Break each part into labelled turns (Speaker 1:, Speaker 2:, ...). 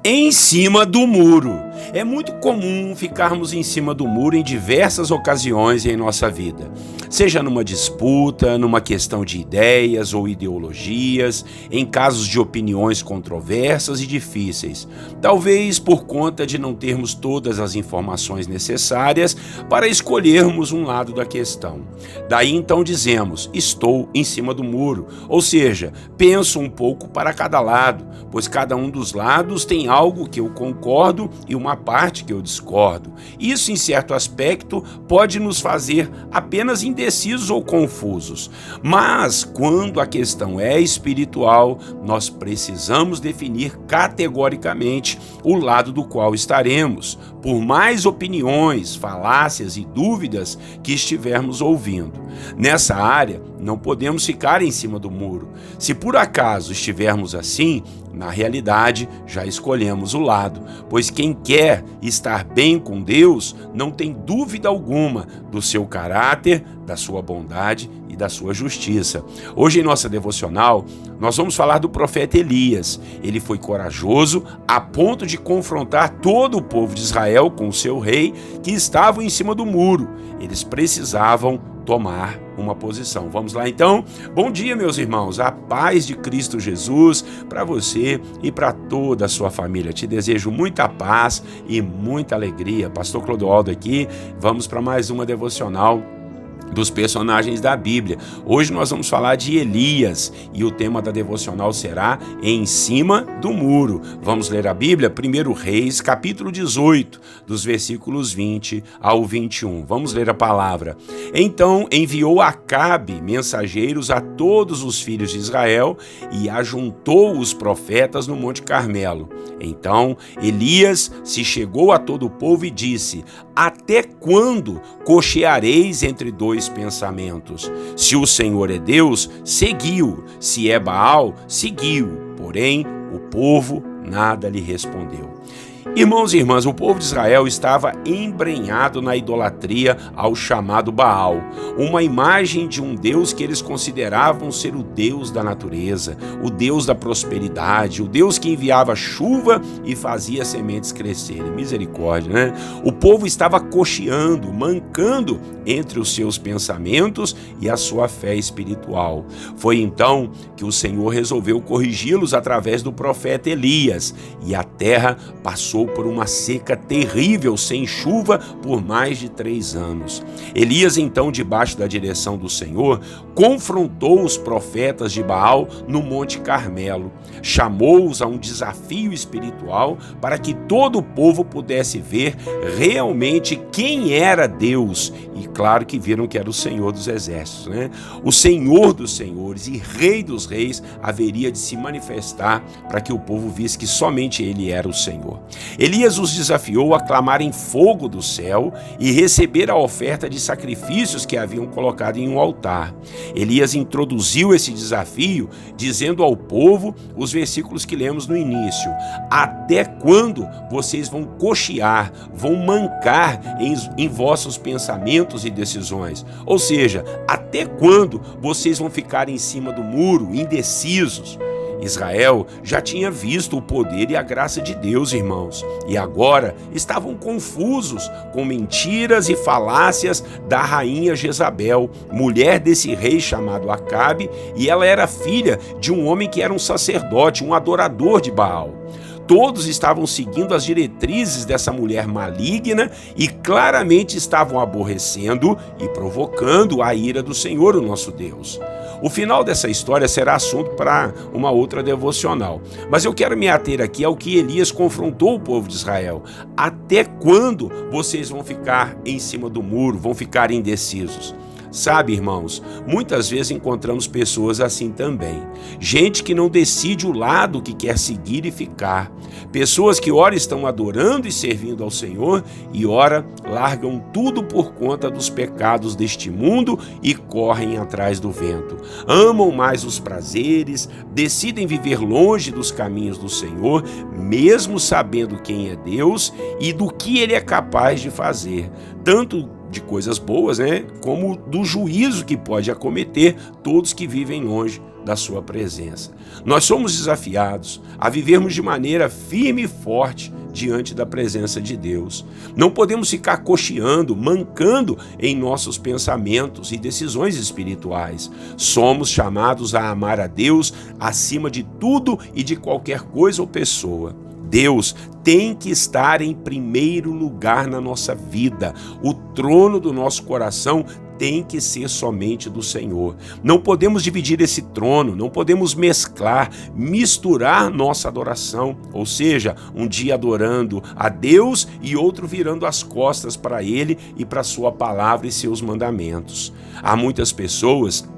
Speaker 1: Em cima do muro. É muito comum ficarmos em cima do muro em diversas ocasiões em nossa vida. Seja numa disputa, numa questão de ideias ou ideologias, em casos de opiniões controversas e difíceis. Talvez por conta de não termos todas as informações necessárias para escolhermos um lado da questão. Daí então dizemos, estou em cima do muro, ou seja, penso um pouco para cada lado, pois cada um dos lados tem algo que eu concordo e uma parte que eu discordo. Isso, em certo aspecto, pode nos fazer apenas indecisos ou confusos. Mas, quando a questão é espiritual, nós precisamos definir categoricamente o lado do qual estaremos, por mais opiniões, falácias e dúvidas que estivermos ouvindo. Nessa área, não podemos ficar em cima do muro. Se por acaso estivermos assim, na realidade, já escolhemos o lado, pois quem quer estar bem com Deus não tem dúvida alguma do seu caráter, da sua bondade e da sua justiça. Hoje em nossa devocional, nós vamos falar do profeta Elias. Ele foi corajoso a ponto de confrontar todo o povo de Israel com o seu rei que estava em cima do muro. Eles precisavam tomar uma posição. Vamos lá então? Bom dia, meus irmãos. A paz de Cristo Jesus para você e para toda a sua família. Te desejo muita paz e muita alegria. Pastor Clodoaldo aqui. Vamos para mais uma devocional dos personagens da Bíblia. Hoje nós vamos falar de Elias e o tema da devocional será Em Cima do Muro. Vamos ler a Bíblia? 1 Reis, capítulo 18, dos versículos 20 ao 21. Vamos ler a palavra. Então enviou Acabe mensageiros a todos os filhos de Israel e ajuntou os profetas no Monte Carmelo. Então Elias se chegou a todo o povo e disse: até quando cocheareis entre dois pensamentos? Se o Senhor é Deus, seguiu; se é Baal, seguiu. Porém, o povo nada lhe respondeu. Irmãos e irmãs, o povo de Israel estava embrenhado na idolatria ao chamado Baal, uma imagem de um Deus que eles consideravam ser o Deus da natureza, o Deus da prosperidade, o Deus que enviava chuva e fazia sementes crescerem. Misericórdia, né? O povo estava cocheando, mancando entre os seus pensamentos e a sua fé espiritual. Foi então que o Senhor resolveu corrigi-los através do profeta Elias, e a terra passou por uma seca terrível, sem chuva, por mais de 3 anos. Elias, então, debaixo da direção do Senhor, confrontou os profetas de Baal no Monte Carmelo. Chamou-os a um desafio espiritual para que todo o povo pudesse ver realmente quem era Deus. E claro que viram que era o Senhor dos Exércitos, né? O Senhor dos Senhores e Rei dos Reis haveria de se manifestar para que o povo visse que somente Ele era o Senhor. Elias os desafiou a clamarem fogo do céu e receber a oferta de sacrifícios que haviam colocado em um altar. Elias introduziu esse desafio dizendo ao povo os versículos que lemos no início: até quando vocês vão cochear, vão mancar em vossos pensamentos e decisões? Ou seja, até quando vocês vão ficar em cima do muro, indecisos? Israel já tinha visto o poder e a graça de Deus, irmãos, e agora estavam confusos com mentiras e falácias da rainha Jezabel, mulher desse rei chamado Acabe, e ela era filha de um homem que era um sacerdote, um adorador de Baal. Todos estavam seguindo as diretrizes dessa mulher maligna e claramente estavam aborrecendo e provocando a ira do Senhor, o nosso Deus. O final dessa história será assunto para uma outra devocional, mas eu quero me ater aqui ao que Elias confrontou o povo de Israel. Até quando vocês vão ficar em cima do muro, vão ficar indecisos? Sabe, irmãos, muitas vezes encontramos pessoas assim também. Gente que não decide o lado que quer seguir e ficar. Pessoas que ora estão adorando e servindo ao Senhor e ora largam tudo por conta dos pecados deste mundo e correm atrás do vento. Amam mais os prazeres, decidem viver longe dos caminhos do Senhor, mesmo sabendo quem é Deus e do que Ele é capaz de fazer. Tanto de coisas boas, né, como do juízo que pode acometer todos que vivem longe da sua presença. Nós somos desafiados a vivermos de maneira firme e forte diante da presença de Deus. Não podemos ficar cocheando, mancando em nossos pensamentos e decisões espirituais. Somos chamados a amar a Deus acima de tudo e de qualquer coisa ou pessoa. Deus tem que estar em primeiro lugar na nossa vida. O trono do nosso coração tem que ser somente do Senhor. Não podemos dividir esse trono, não podemos misturar nossa adoração, ou seja, um dia adorando a Deus e outro virando as costas para Ele e para sua palavra e seus mandamentos. Há muitas pessoas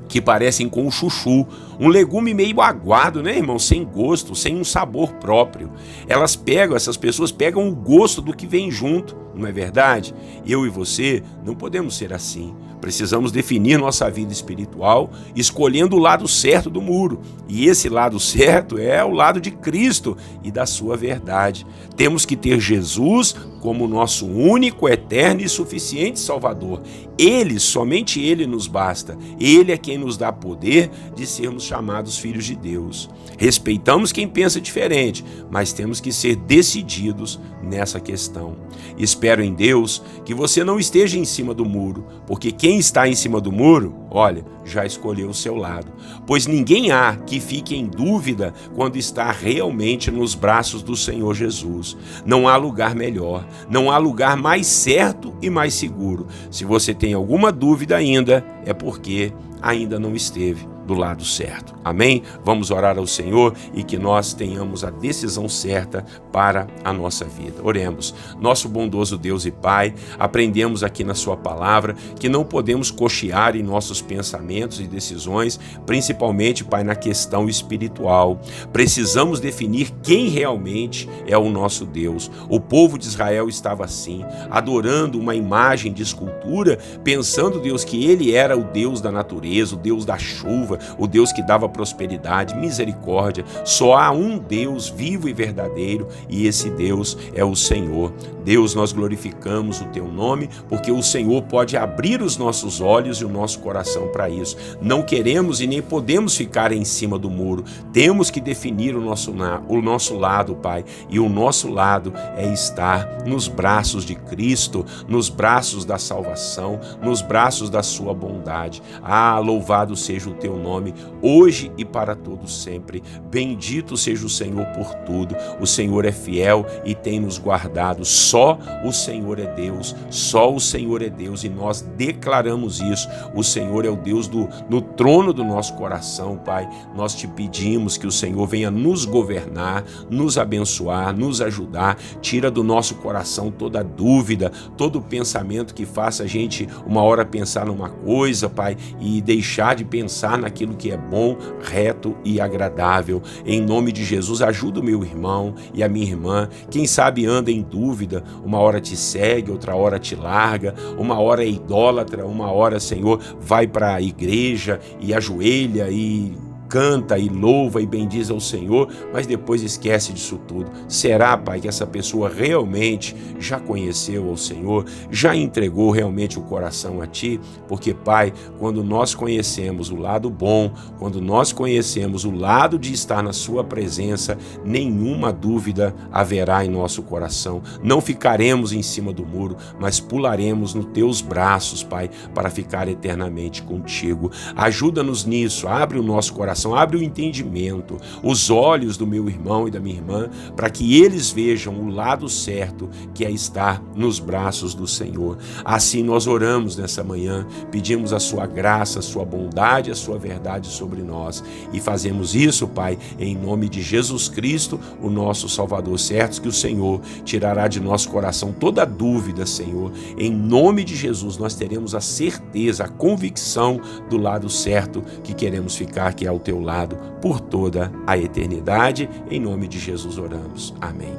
Speaker 1: que parecem com o chuchu, um legume meio aguado, né, irmão? Sem gosto, sem um sabor próprio. Essas pessoas pegam o gosto do que vem junto, não é verdade? Eu e você não podemos ser assim. Precisamos definir nossa vida espiritual escolhendo o lado certo do muro. E esse lado certo é o lado de Cristo e da sua verdade. Temos que ter Jesus como nosso único, eterno e suficiente Salvador. Ele, somente Ele nos basta. Ele é quem nos dá poder de sermos chamados filhos de Deus. Respeitamos quem pensa diferente, mas temos que ser decididos nessa questão. Espero em Deus que você não esteja em cima do muro, porque quem está em cima do muro, olha, já escolheu o seu lado. Pois ninguém há que fique em dúvida quando está realmente nos braços do Senhor Jesus. Não há lugar melhor, não há lugar mais certo e mais seguro. Se você tem alguma dúvida ainda, é porque ainda não esteve do lado certo. Amém? Vamos orar ao Senhor e que nós tenhamos a decisão certa para a nossa vida. Oremos. Nosso bondoso Deus e Pai, aprendemos aqui na sua palavra que não podemos cochear em nossos pensamentos e decisões, principalmente, Pai, na questão espiritual. Precisamos definir quem realmente é o nosso Deus. O povo de Israel estava assim, adorando uma imagem de escultura, pensando, Deus, que ele era o Deus da natureza, o Deus da chuva, o Deus que dava prosperidade, misericórdia. Só há um Deus vivo e verdadeiro e esse Deus é o Senhor. Deus, nós glorificamos o Teu nome porque o Senhor pode abrir os nossos olhos e o nosso coração para isso. Não queremos e nem podemos ficar em cima do muro. Temos que definir o nosso lado, Pai, e o nosso lado é estar nos braços de Cristo, nos braços da salvação, nos braços da Sua bondade. Ah, louvado seja o Teu nome, hoje e para todos sempre. Bendito seja o Senhor por tudo. O Senhor é fiel e tem nos guardado. Só o Senhor é Deus, só o Senhor é Deus, e nós declaramos isso. O Senhor é o Deus no trono do nosso coração, Pai. Nós te pedimos que o Senhor venha nos governar, nos abençoar, nos ajudar. Tira do nosso coração toda dúvida, todo pensamento que faça a gente uma hora pensar numa coisa, Pai, e deixar de pensar naquilo que é bom, reto e agradável. Em nome de Jesus, ajuda o meu irmão e a minha irmã. Quem sabe anda em dúvida, uma hora te segue, outra hora te larga, uma hora é idólatra, uma hora, Senhor, vai para a igreja e ajoelha e canta e louva e bendiz ao Senhor, mas depois esquece disso tudo. Será, Pai, que essa pessoa realmente já conheceu ao Senhor, já entregou realmente o coração a Ti? Porque, Pai, quando nós conhecemos o lado bom, quando nós conhecemos o lado de estar na Sua presença, nenhuma dúvida haverá em nosso coração. Não ficaremos em cima do muro, mas pularemos nos Teus braços, Pai, para ficar eternamente contigo. Ajuda-nos nisso, abre o nosso coração, abre o entendimento, os olhos do meu irmão e da minha irmã, para que eles vejam o lado certo, que é estar nos braços do Senhor. Assim nós oramos nessa manhã, pedimos a Sua graça, a Sua bondade, a Sua verdade sobre nós, e fazemos isso, Pai, em nome de Jesus Cristo, o nosso Salvador. Certos que o Senhor tirará de nosso coração toda dúvida, Senhor. Em nome de Jesus nós teremos a certeza, a convicção do lado certo que queremos ficar, que é o Teu teu lado por toda a eternidade. Em nome de Jesus oramos. Amém.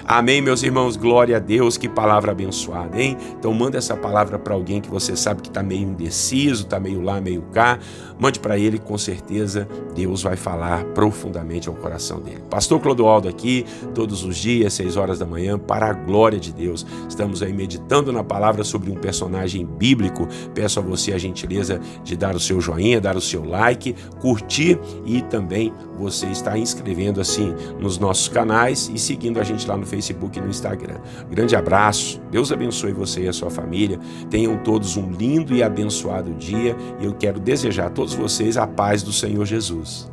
Speaker 1: Amém, meus irmãos, glória a Deus, que palavra abençoada, hein? Então manda essa palavra para alguém que você sabe que está meio indeciso, está meio lá, meio cá, mande para ele, com certeza Deus vai falar profundamente ao coração dele. Pastor Clodoaldo aqui, todos os dias, 6 horas da manhã, para a glória de Deus. Estamos aí meditando na palavra sobre um personagem bíblico. Peço a você a gentileza de dar o seu joinha, dar o seu like, curtir e também você está inscrevendo assim nos nossos canais e seguindo a gente lá no Facebook e no Instagram. Grande abraço, Deus abençoe você e a sua família, tenham todos um lindo e abençoado dia e eu quero desejar a todos vocês a paz do Senhor Jesus.